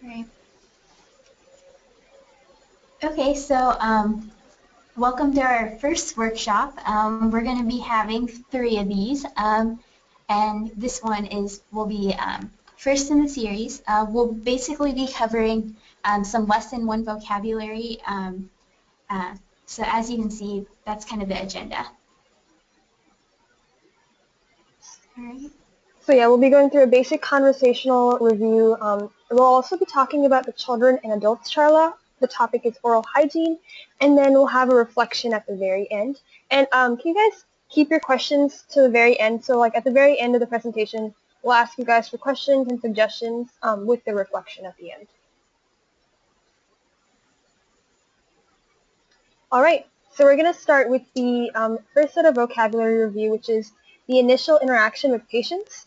Right. Okay, so welcome to our first workshop. We're going to be having 3 of these, and this one will be first in the series. We'll basically be covering some lesson 1 vocabulary. Uh, so as you can see, that's kind of the agenda. All right. So yeah, we'll be going through a basic conversational review. We'll also be talking about the children and adults charla. The topic is oral hygiene, and then we'll have a reflection at the very end. And can you guys keep your questions to the very end? So like at the very end of the presentation, we'll ask you guys for questions and suggestions with the reflection at the end. All right, so we're going to start with the first set of vocabulary review, which is the initial interaction with patients.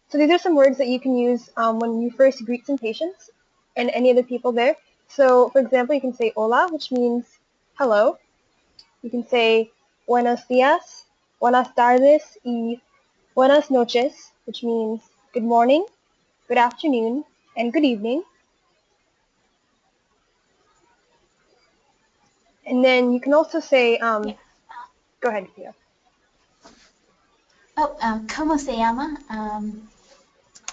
So these are some words that you can use when you first greet some patients and any of the people there. So for example, you can say hola, which means hello. You can say buenos días, buenas tardes, y buenas noches, which means good morning, good afternoon, and good evening. And then you can also say, Yeah. Go ahead, Pia. Oh, ¿cómo se llama?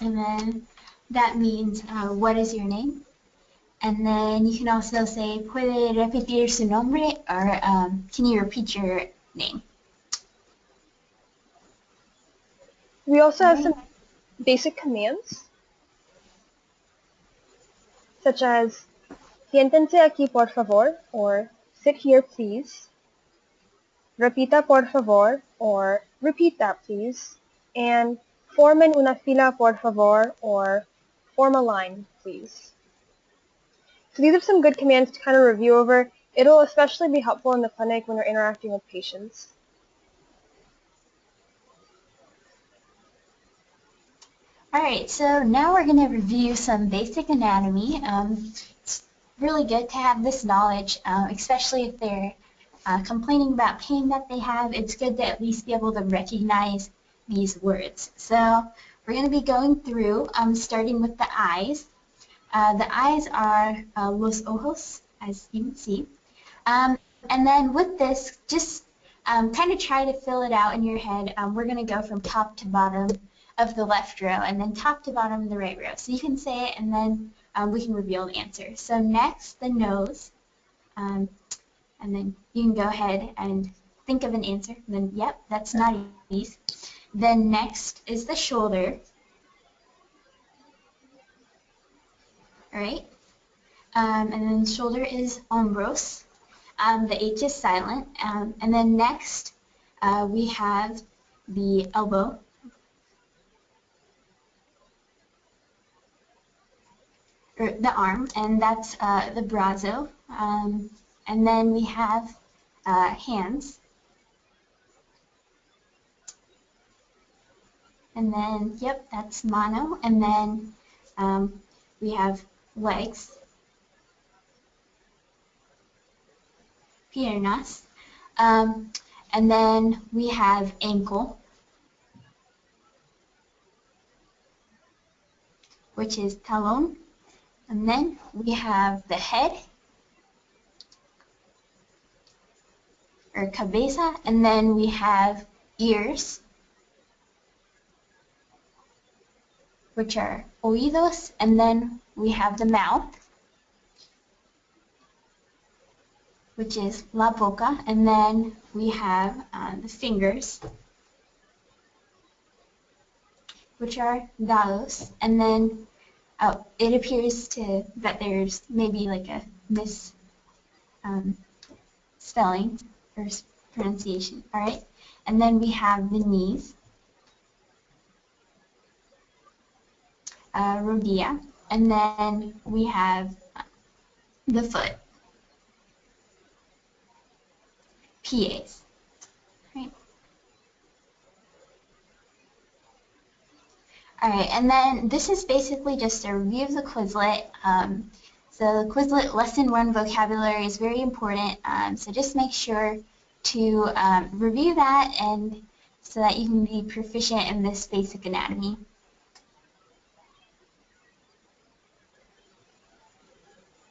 And then that means what is your name? And then you can also say, ¿puede repetir su nombre? Or can you repeat your name? We also have Right. some basic commands, such as siéntense aquí por favor, or sit here please, repita por favor, or repeat that please, and formen una fila por favor, or form a line please. So these are some good commands to kind of review over. It'll especially be helpful in the clinic when you're interacting with patients. All right, so now we're going to review some basic anatomy. It's really good to have this knowledge, especially if they're complaining about pain that they have. It's good to at least be able to recognize these words. So we're going to be going through, starting with the eyes. The eyes are los ojos, as you can see. And then with this, just kind of try to fill it out in your head. We're going to go from top to bottom of the left row and then top to bottom of the right row. So you can say it and then we can reveal the answer. So next, the nose. And then you can go ahead and think of an answer. And then, yep, that's not easy. Then next is the shoulder. All right. And then shoulder is hombros. The H is silent. And then next, we have the elbow. Or the arm, and that's the brazo. And then we have hands. And then, yep, that's mano. And then we have legs. Piernas. And then we have ankle, which is talon. And then we have the head, or cabeza, and then we have ears, which are oídos, and then we have the mouth, which is la boca, and then we have the fingers, which are dedos, and then it appears that there's maybe like a spelling or pronunciation, all right? And then we have the knees, rodilla, and then we have the foot, pies, right? All right, and then this is basically just a review of the Quizlet. So the Quizlet Lesson 1 vocabulary is very important, so just make sure to review that and so that you can be proficient in this basic anatomy.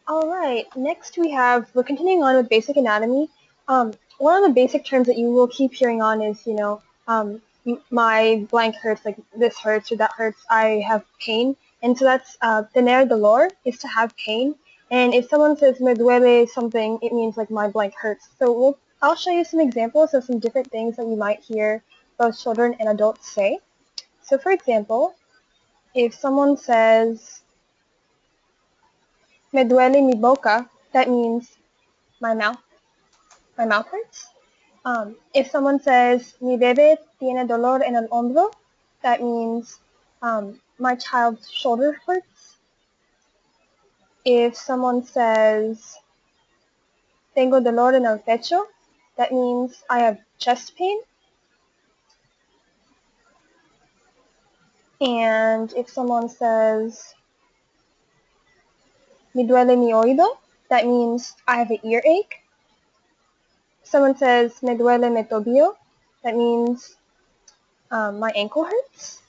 Alright, next we're continuing on with basic anatomy. One of the basic terms that you will keep hearing on is, my blank hurts, like this hurts or that hurts, I have pain. And so that's tener dolor is to have pain. And if someone says me duele something, it means like my blank hurts. So I'll show you some examples of some different things that you might hear both children and adults say. So for example, if someone says me duele mi boca, that means my mouth hurts. If someone says mi bebé tiene dolor en el hombro, that means my child's shoulder hurts. If someone says tengo dolor en el pecho, that means I have chest pain. And if someone says me duele mi oído, that means I have an earache. Someone says me duele mi tobillo, that means my ankle hurts.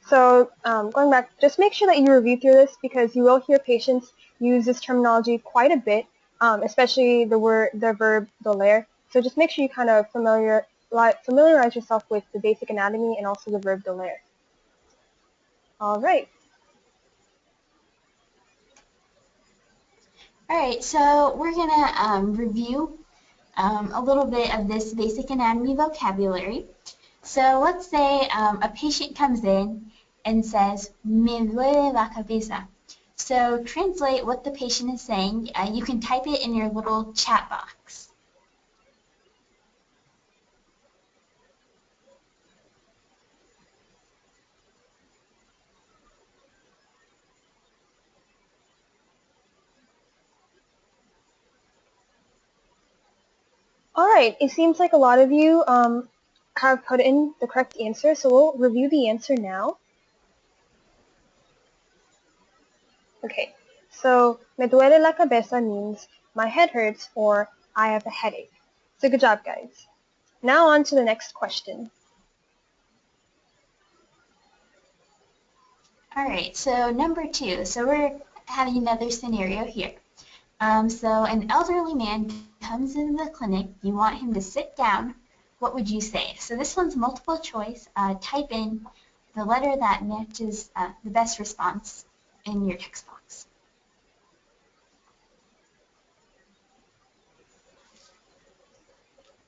So going back, just make sure that you review through this because you will hear patients use this terminology quite a bit, especially the verb doler. So just make sure you kind of familiarize yourself with the basic anatomy and also the verb doler. All right. All right, so we're gonna review a little bit of this basic anatomy vocabulary. So let's say a patient comes in and says, me duele la cabeza. So translate what the patient is saying. You can type it in your little chat box. All right. It seems like a lot of you have put in the correct answer, so we'll review the answer now. Okay. So me duele la cabeza means my head hurts or I have a headache. So good job, guys. Now on to the next question. All right, so number 2. So we're having another scenario here. So an elderly man comes into the clinic. You want him to sit down. What would you say? So this one's multiple choice. Type in the letter that matches the best response in your text box.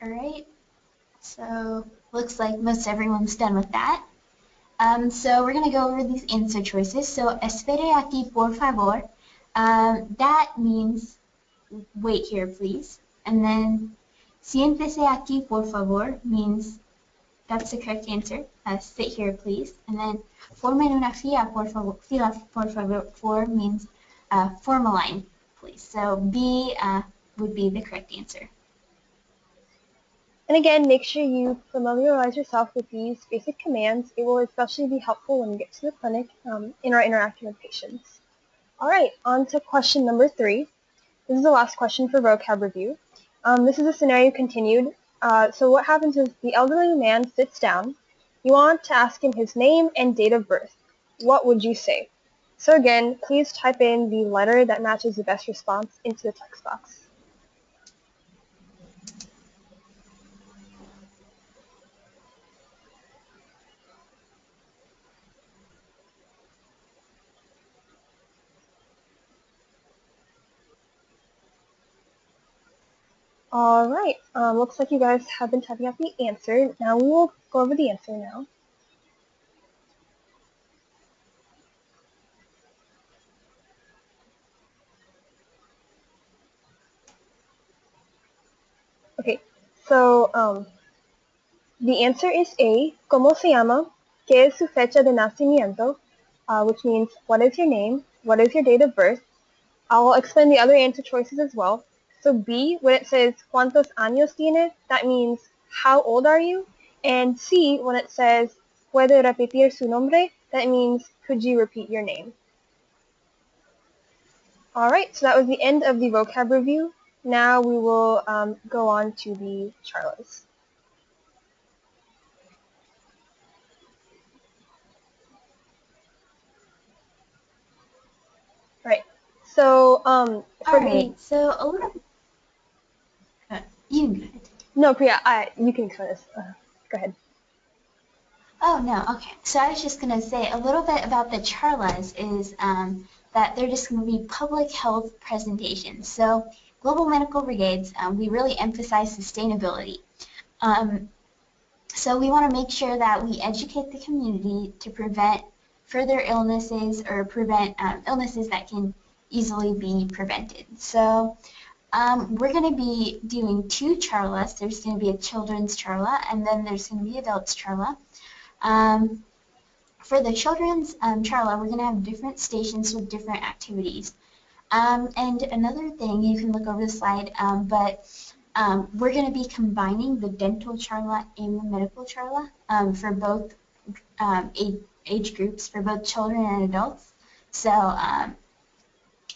All right, so looks like most everyone's done with that. So we're going to go over these answer choices. So espere aquí por favor. That means wait here please. And then siéntese aquí por favor means that's the correct answer. Sit here please. And then formen una fila por favor means form a line please. So B would be the correct answer. And again, make sure you familiarize yourself with these basic commands. It will especially be helpful when you get to the clinic in our interaction with patients. All right, on to question number 3. This is the last question for vocab review. This is a scenario continued. So what happens is the elderly man sits down. You want to ask him his name and date of birth. What would you say? So again, please type in the letter that matches the best response into the text box. All right, looks like you guys have been typing out the answer. Now we will go over the answer now. Okay, so the answer is A, ¿Cómo se llama? ¿Qué es su fecha de nacimiento? Which means, what is your name? What is your date of birth? I'll explain the other answer choices as well. So B, when it says, ¿Cuántos años tiene? That means, how old are you? And C, when it says, ¿Puede repetir su nombre? That means, could you repeat your name? All right, so that was the end of the vocab review. Now we will go on to the charlas. Right. So For All the right, so a little, you can go ahead. no, Priya, you can explain this. Go ahead. Oh, no, okay. So I was just going to say a little bit about the charlas is that they're just going to be public health presentations. So Global Medical Brigades, we really emphasize sustainability. Um, so we want to make sure that we educate the community to prevent further illnesses or prevent illnesses that can easily be prevented. So we're going to be doing two charlas. There's going to be a children's charla and then there's going to be adults charla. For the children's charla, we're going to have different stations with different activities. And another thing, you can look over the slide, but we're going to be combining the dental charla and the medical charla for both age groups, for both children and adults. So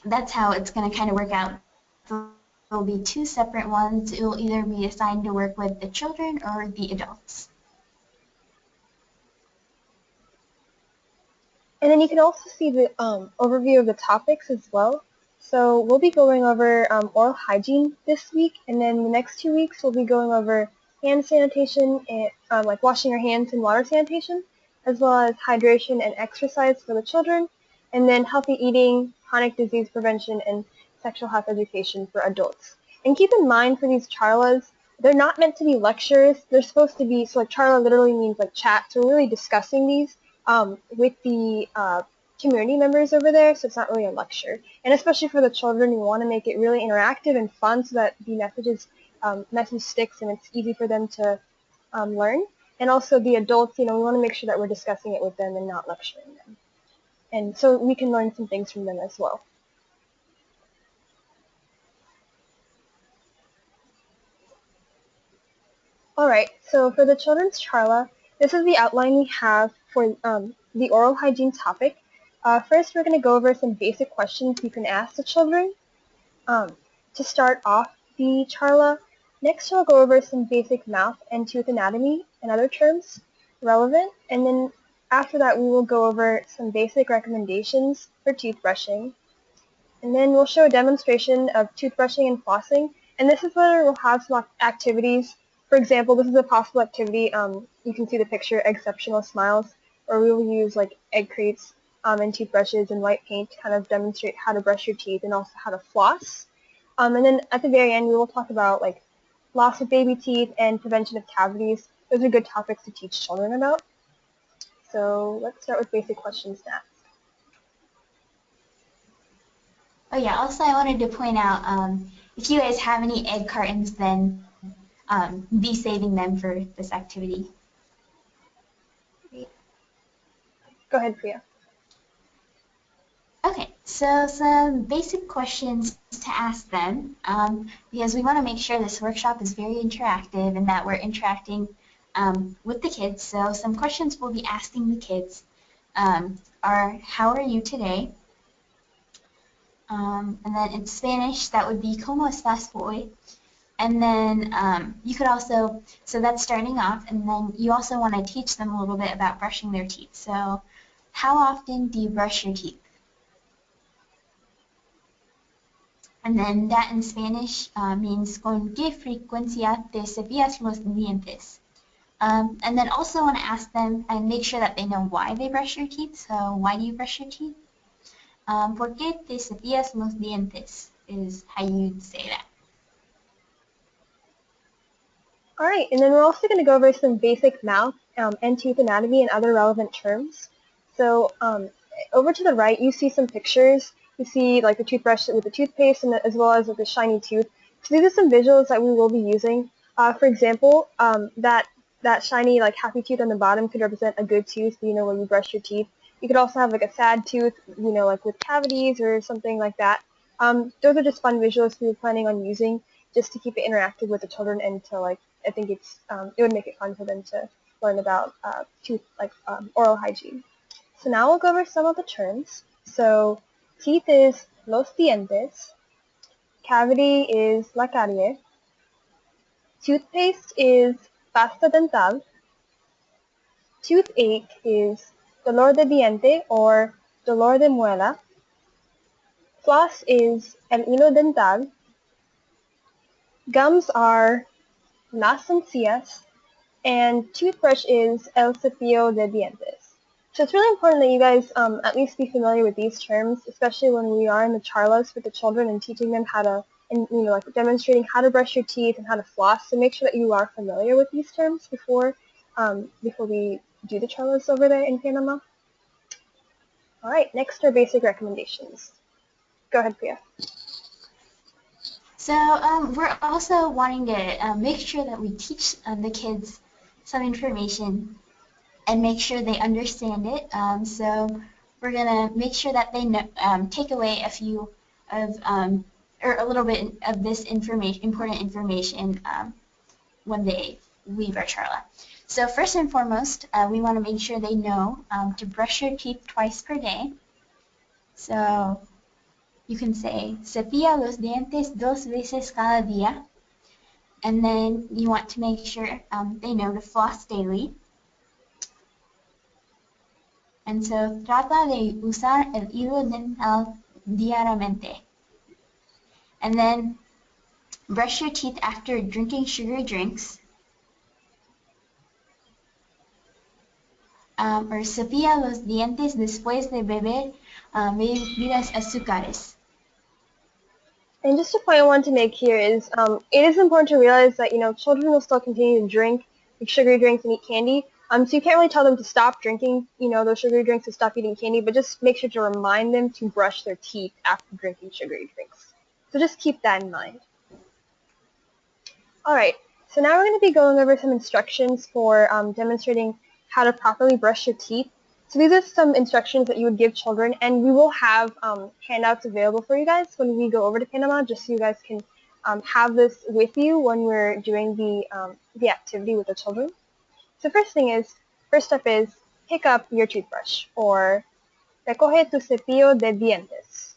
that's how it's going to kind of work out. There'll be two separate ones. It will either be assigned to work with the children or the adults. And then you can also see the overview of the topics as well. So we'll be going over oral hygiene this week, and then the next 2 weeks we'll be going over hand sanitation, and like washing your hands and water sanitation, as well as hydration and exercise for the children, and then healthy eating, chronic disease prevention, and sexual health education for adults. And keep in mind for these charlas, they're not meant to be lectures. They're supposed to be, so like charla literally means like chat, so we're really discussing these with the community members over there, so it's not really a lecture. And especially for the children, we want to make it really interactive and fun so that the message sticks and it's easy for them to learn. And also the adults, we want to make sure that we're discussing it with them and not lecturing them. And so we can learn some things from them as well. Alright, so for the children's charla, this is the outline we have for the oral hygiene topic. First, we're going to go over some basic questions you can ask the children to start off the charla. Next, we'll go over some basic mouth and tooth anatomy and other terms relevant. And then after that, we will go over some basic recommendations for toothbrushing. And then we'll show a demonstration of toothbrushing and flossing. And this is where we'll have some activities. For example, this is a possible activity. You can see the picture, Exceptional Smiles, or we will use like egg crates and toothbrushes and white paint to kind of demonstrate how to brush your teeth and also how to floss. And then at the very end, we will talk about like loss of baby teeth and prevention of cavities. Those are good topics to teach children about. So let's start with basic questions next. Oh yeah, also I wanted to point out, if you guys have any egg cartons, then be saving them for this activity. Go ahead, Priya. Okay, so some basic questions to ask them, because we want to make sure this workshop is very interactive and that we're interacting with the kids. So some questions we'll be asking the kids are, how are you today? And then in Spanish, that would be, ¿Cómo estás hoy? And then you could also, so that's starting off, and then you also want to teach them a little bit about brushing their teeth. So how often do you brush your teeth? And then that in Spanish means con qué frecuencia te cepillas los dientes. And then also want to ask them and make sure that they know why they brush your teeth. So why do you brush your teeth? ¿Por qué te cepillas los dientes is how you'd say that. Alright, and then we're also going to go over some basic mouth and tooth anatomy and other relevant terms. So over to the right, you see some pictures. You see like the toothbrush with the toothpaste and as well as with the shiny tooth. So these are some visuals that we will be using. For example, that shiny like happy tooth on the bottom could represent a good tooth, where you brush your teeth. You could also have like a sad tooth, like with cavities or something like that. Those are just fun visuals we were planning on using just to keep it interactive with the children and to like, I think it would make it fun for them to learn about oral hygiene. So now we'll go over some of the terms. So teeth is los dientes, cavity is la carie, toothpaste is pasta dental, toothache is dolor de diente or dolor de muela, Floss is el hilo dental. Gums are las encías. And toothbrush is el cepillo de dientes. So it's really important that you guys at least be familiar with these terms, especially when we are in the charlas with the children and teaching them how to, and like demonstrating how to brush your teeth and how to floss. So make sure that you are familiar with these terms before we do the charlas over there in Panama. All right, next are basic recommendations. Go ahead, Priya. So we're also wanting to make sure that we teach the kids some information and make sure they understand it. So we're gonna make sure that they know, take away a few of or a little bit of this important information when they leave our charla. So first and foremost, we want to make sure they know to brush your teeth twice per day. So you can say, cepilla los dientes 2 veces cada día. And then you want to make sure they know to floss daily. And so trata de usar el hilo dental diariamente. And then brush your teeth after drinking sugary drinks. Or cepilla los dientes después de beber bebidas azúcares. And just a point I want to make here is it is important to realize that children will still continue to drink sugary drinks and eat candy. So you can't really tell them to stop drinking those sugary drinks and stop eating candy, but just make sure to remind them to brush their teeth after drinking sugary drinks. So just keep that in mind. All right, so now we're going to be going over some instructions for demonstrating how to properly brush your teeth. So these are some instructions that you would give children, and we will have handouts available for you guys when we go over to Panama, just so you guys can have this with you when we're doing the activity with the children. So first step is pick up your toothbrush, or recoge tu cepillo de dientes.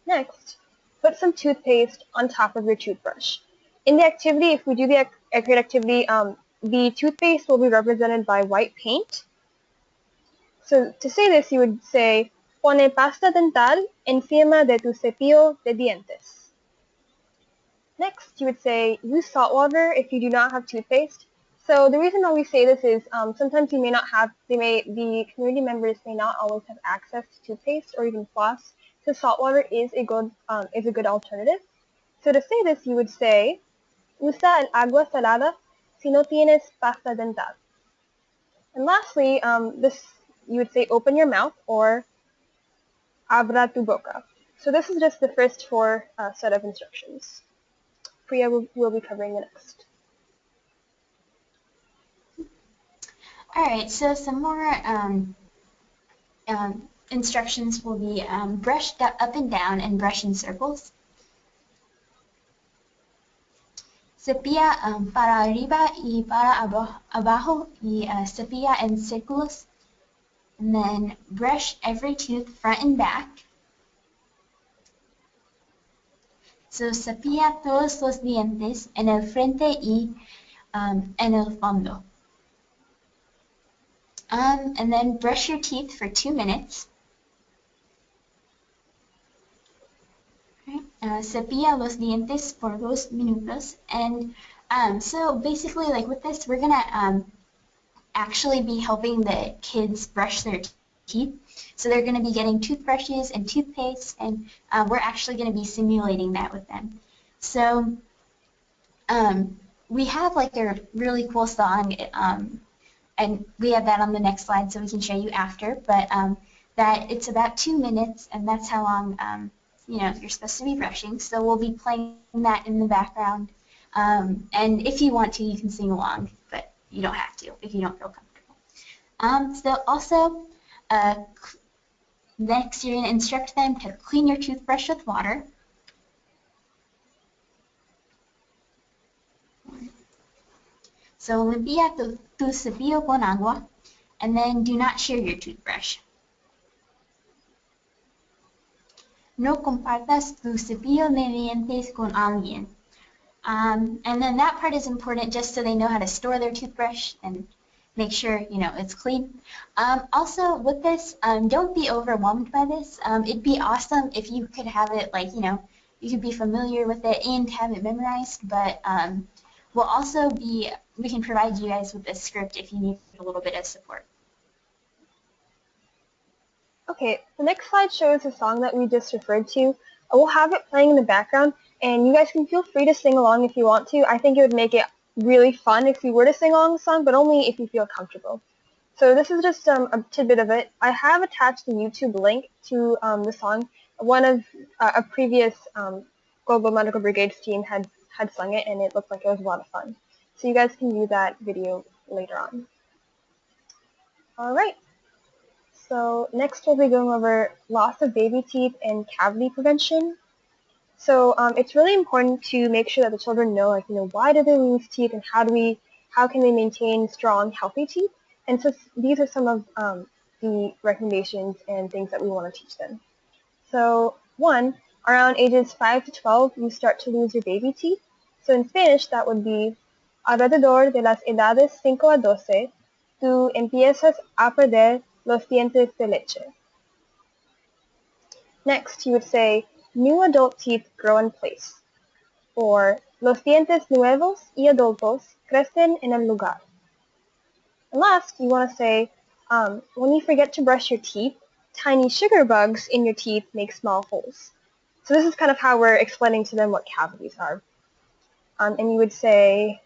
Next, put some toothpaste on top of your toothbrush. In the activity, if we do the create activity, the toothpaste will be represented by white paint. So to say this, you would say, pone pasta dental encima de tu cepillo de dientes. Next, you would say, use salt water if you do not have toothpaste. So the reason why we say this is sometimes you may not have, the community members may not always have access to toothpaste or even floss. So salt water is a good alternative. So to say this, you would say, usa el agua salada si no tienes pasta dental. And lastly, you would say open your mouth, or abra tu boca. So this is just the first 4 set of instructions. Priya will be covering the next. All right, so some more instructions will be brush up and down and brush in circles. Cepilla para arriba y para abajo y cepilla en círculos. And then brush every tooth front and back. So cepilla todos los dientes en el frente y en el fondo. And then brush your teeth for 2 minutes. Cepilla los dientes por 2 minutos. And so basically, like with this, we're gonna actually be helping the kids brush their teeth. So they're going to be getting toothbrushes and toothpaste, and we're actually going to be simulating that with them. So we have like a really cool song, and we have that on the next slide so we can show you after, but that it's about 2 minutes, and that's how long you're supposed to be brushing. So we'll be playing that in the background, and if you want to, you can sing along, but you don't have to if you don't feel comfortable. So also, next you're going to instruct them to clean your toothbrush with water. So limpia tu cepillo con agua, and then do not share your toothbrush. No compartas tu cepillo de dientes con alguien. And then that part is important just so they know how to store their toothbrush and make sure, it's clean. Also, with this, don't be overwhelmed by this. It'd be awesome if you could have it like, you could be familiar with it and have it memorized, but we can provide you guys with a script if you need a little bit of support. Okay, the next slide shows the song that we just referred to. We'll have it playing in the background, and you guys can feel free to sing along if you want to. I think it would make it really fun if you were to sing along the song, but only if you feel comfortable. So this is just a tidbit of it. I have attached the YouTube link to the song. One of a previous Global Medical Brigades team had sung it, and it looked like it was a lot of fun. So you guys can view that video later on. All right. So next we'll be going over loss of baby teeth and cavity prevention. So it's really important to make sure that the children know, like, why do they lose teeth and how can they maintain strong, healthy teeth? And so these are some of the recommendations and things that we want to teach them. So 1, around ages 5 to 12, you start to lose your baby teeth. So in Spanish, that would be alrededor de las edades 5 a 12, tú empiezas a perder los dientes de leche. Next, you would say, new adult teeth grow in place. Or, los dientes nuevos y adultos crecen en el lugar. And last, you want to say, when you forget to brush your teeth, tiny sugar bugs in your teeth make small holes. So this is kind of how we're explaining to them what cavities are. And you would say,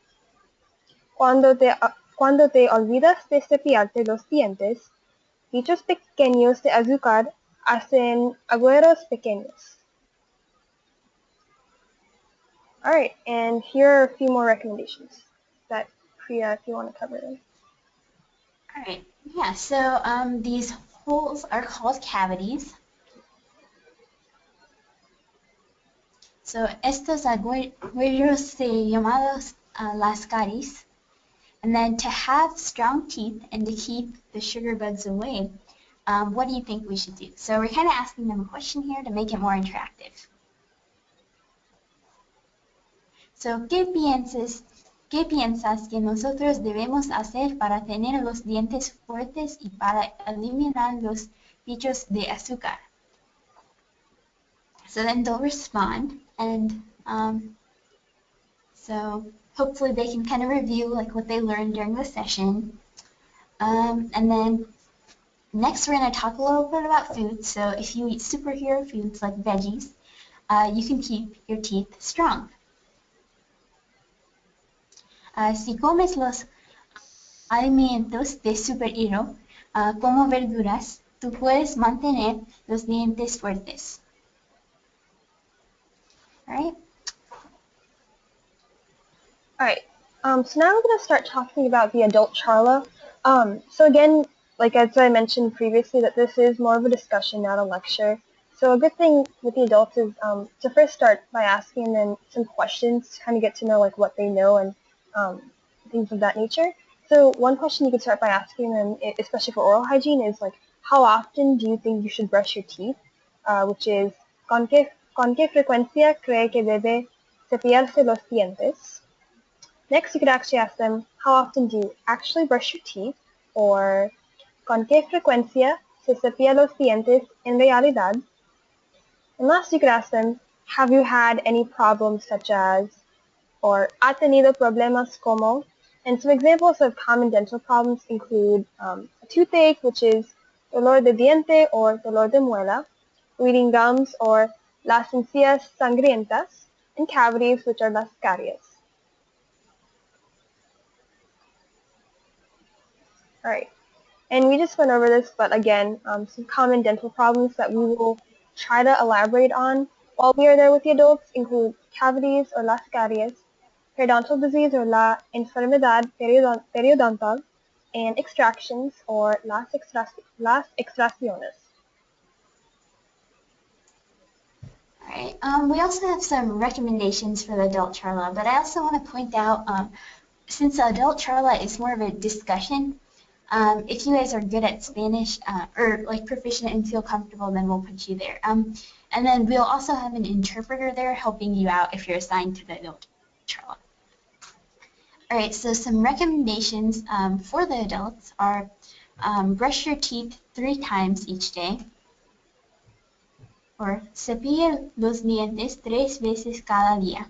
cuando te olvidas de cepillarte los dientes, bichos pequeños de azúcar hacen agujeros pequeños. All right, and here are a few more recommendations that Priya, if you want to cover them. All right, yeah, so these holes are called cavities. So estos agujeros se llamados las caries. And then to have strong teeth and to keep the sugar bugs away, what do you think we should do? So we're kind of asking them a question here to make it more interactive. So, ¿qué piensas que nosotros debemos hacer para tener los dientes fuertes y para eliminar los bichos de azúcar? So then they'll respond, and so hopefully they can kind of review like what they learned during the session. And then next we're going to talk a little bit about food. So if you eat superhero foods like veggies, you can keep your teeth strong. Si comes los alimentos de superhero, como verduras, tú puedes mantener los dientes fuertes. All right. So now we're going to start talking about the adult charla. So again, like as I mentioned previously, that this is more of a discussion, not a lecture. So a good thing with the adults is to first start by asking them some questions to kind of get to know like what they know and things of that nature. So one question you could start by asking them, especially for oral hygiene, is like, how often do you think you should brush your teeth? Which is, ¿con qué frecuencia cree que debe cepillarse los dientes? Next, you could actually ask them, how often do you actually brush your teeth? Or, ¿con qué frecuencia se cepilla los dientes en realidad? And last, you could ask them, have you had any problems such as, or ¿ha tenido problemas como? And some examples of common dental problems include a toothache, which is dolor de diente or dolor de muela, bleeding gums or las encías sangrientas, and cavities, which are las caries. All right, and we just went over this, but again, some common dental problems that we will try to elaborate on while we are there with the adults include cavities or las caries, periodontal disease or la enfermedad periodontal, and extractions or las extracciones. right. We also have some recommendations for the adult charla, but I also want to point out, since the adult charla is more of a discussion, if you guys are good at Spanish or like proficient and feel comfortable, then we'll put you there. And then we'll also have an interpreter there helping you out if you're assigned to the adult charla. All right, so some recommendations for the adults are brush your teeth 3 times each day, or cepille los dientes 3 veces cada día.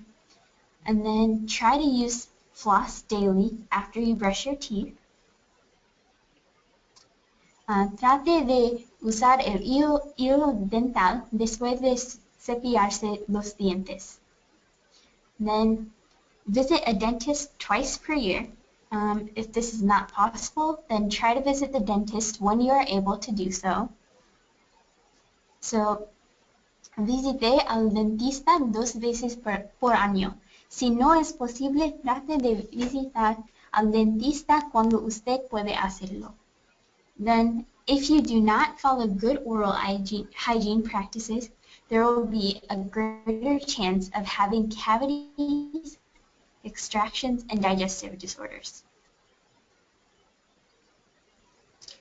And then try to use floss daily after you brush your teeth. Trate de usar el hilo dental después de cepillarse los dientes. Then visit a dentist twice per year. If this is not possible, then try to visit the dentist when you are able to do so. So, visite al dentista 2 veces por año. Si no es posible, trate de visitar al dentista cuando usted puede hacerlo. Then, if you do not follow good oral hygiene practices, there will be a greater chance of having cavities, extractions, and digestive disorders.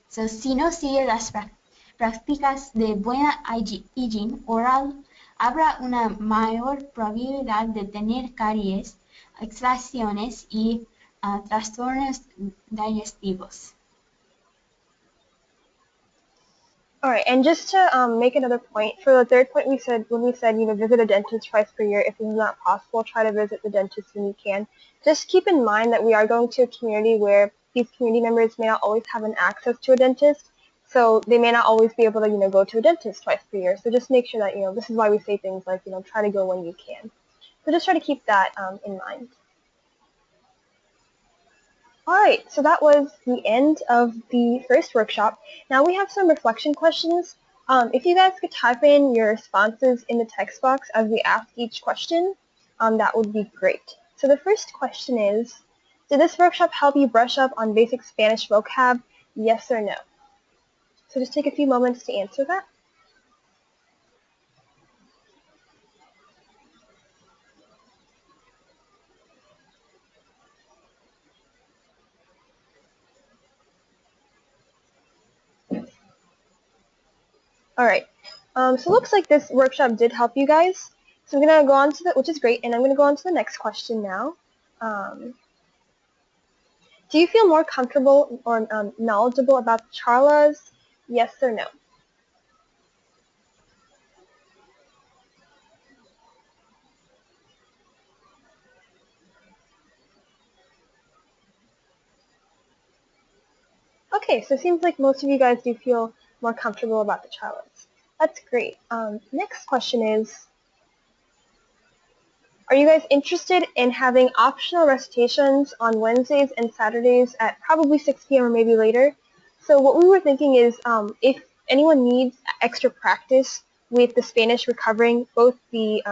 So, si no sigue las prácticas de buena higiene oral, habrá una mayor probabilidad de tener caries, extracciones y trastornos digestivos. All right, and just to make another point, for the third point, when we said visit a dentist twice per year. If it's not possible, try to visit the dentist when you can. Just keep in mind that we are going to a community where these community members may not always have an access to a dentist, so they may not always be able to go to a dentist twice per year. So just make sure that this is why we say things like try to go when you can. So just try to keep that in mind. Alright, so that was the end of the first workshop. Now we have some reflection questions. If you guys could type in your responses in the text box as we ask each question, that would be great. So the first question is, did this workshop help you brush up on basic Spanish vocab? Yes or no? So just take a few moments to answer that. Alright, so it looks like this workshop did help you guys. So I'm going to go on to which is great, and I'm going to go on to the next question now. Do you feel more comfortable or knowledgeable about the charlas? Yes or no? Okay, so it seems like most of you guys do feel more comfortable about the charlas. That's great. Next question is, are you guys interested in having optional recitations on Wednesdays and Saturdays at probably 6 p.m. or maybe later? So what we were thinking is if anyone needs extra practice with the Spanish recovering both the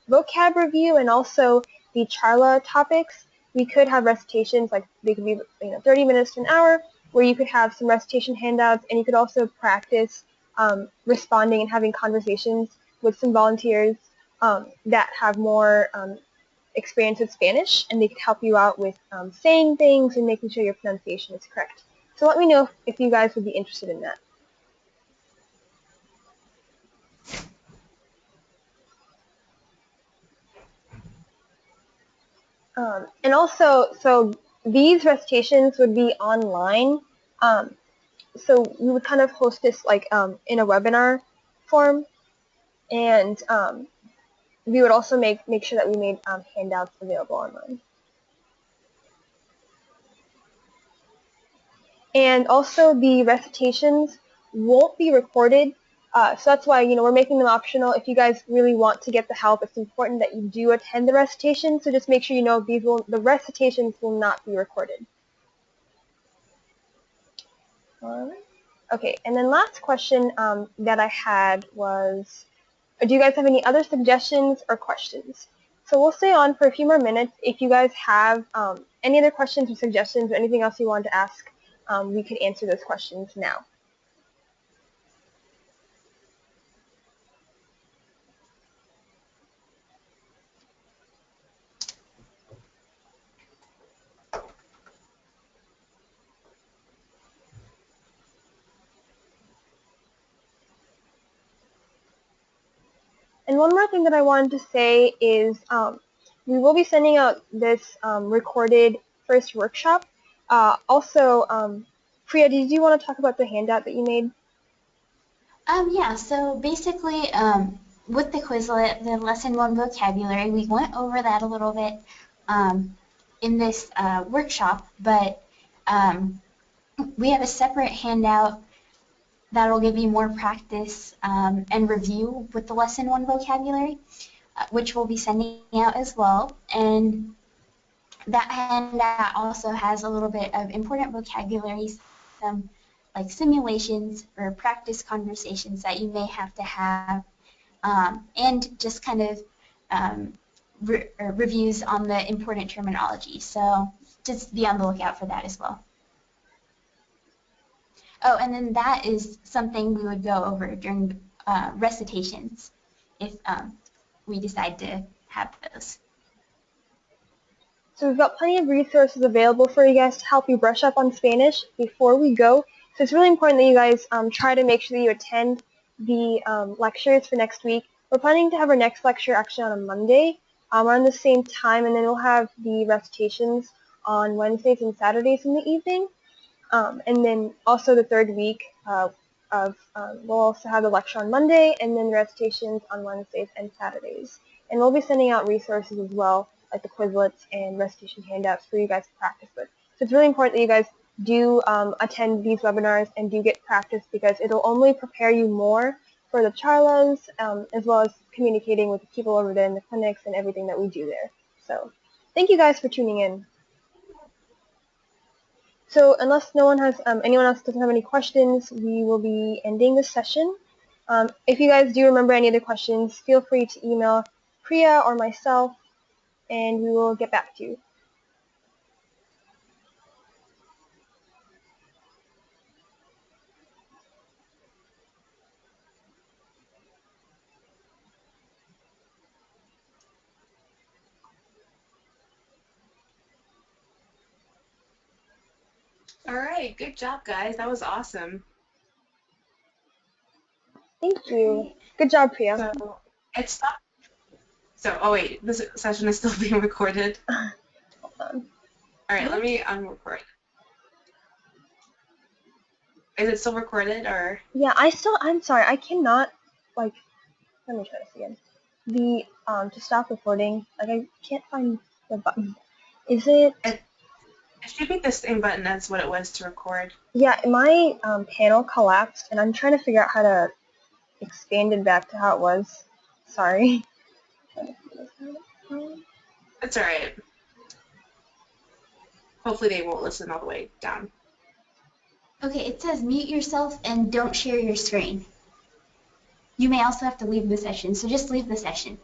vocab review and also the charla topics, we could have recitations, like they could be 30 minutes to an hour, where you could have some recitation handouts, and you could also practice responding and having conversations with some volunteers that have more experience with Spanish, and they could help you out with saying things and making sure your pronunciation is correct. So let me know if you guys would be interested in that. And also, so these recitations would be online. So we would kind of host this like in a webinar form, and we would also make sure that we made handouts available online. And also the recitations won't be recorded, so that's why we're making them optional. If you guys really want to get the help, it's important that you do attend the recitation. So just make sure the recitations will not be recorded. All right. Okay, and then last question that I had was, do you guys have any other suggestions or questions? So we'll stay on for a few more minutes. If you guys have any other questions or suggestions or anything else you want to ask, we could answer those questions now. And one more thing that I wanted to say is we will be sending out this recorded first workshop. Also, Priya, did you want to talk about the handout that you made? Yeah, so basically, with the Quizlet, the lesson one vocabulary, we went over that a little bit in this workshop, but we have a separate handout that'll give you more practice and review with the lesson one vocabulary, which we'll be sending out as well. And that handout also has a little bit of important vocabulary, some like simulations or practice conversations that you may have to have, and just kind of reviews on the important terminology. So just be on the lookout for that as well. Oh, and then that is something we would go over during recitations if we decide to have those. So we've got plenty of resources available for you guys to help you brush up on Spanish before we go. So it's really important that you guys try to make sure that you attend the lectures for next week. We're planning to have our next lecture actually on a Monday around the same time, and then we'll have the recitations on Wednesdays and Saturdays in the evening. And then also the third week we'll also have the lecture on Monday, and then the recitations on Wednesdays and Saturdays. And we'll be sending out resources as well, like the Quizlets and recitation handouts for you guys to practice with. So it's really important that you guys do attend these webinars and do get practice, because it'll only prepare you more for the charlas, as well as communicating with the people over there in the clinics and everything that we do there. So thank you guys for tuning in. So unless anyone else doesn't have any questions, we will be ending this session. If you guys do remember any other questions, feel free to email Priya or myself, and we will get back to you. All right, good job, guys. That was awesome. Thank you. Good job, Priya. So it's stopped. So, oh wait, this session is still being recorded. Hold on. All right, let me unrecord. Is it still recorded or? Yeah, I'm sorry, I cannot, let me try this again. To stop recording, I can't find the button. Is it? It should be the same button as what it was to record. Yeah, my panel collapsed, and I'm trying to figure out how to expand it back to how it was. Sorry. That's all right. Hopefully they won't listen all the way down. Okay, it says mute yourself and don't share your screen. You may also have to leave the session, so just leave the session.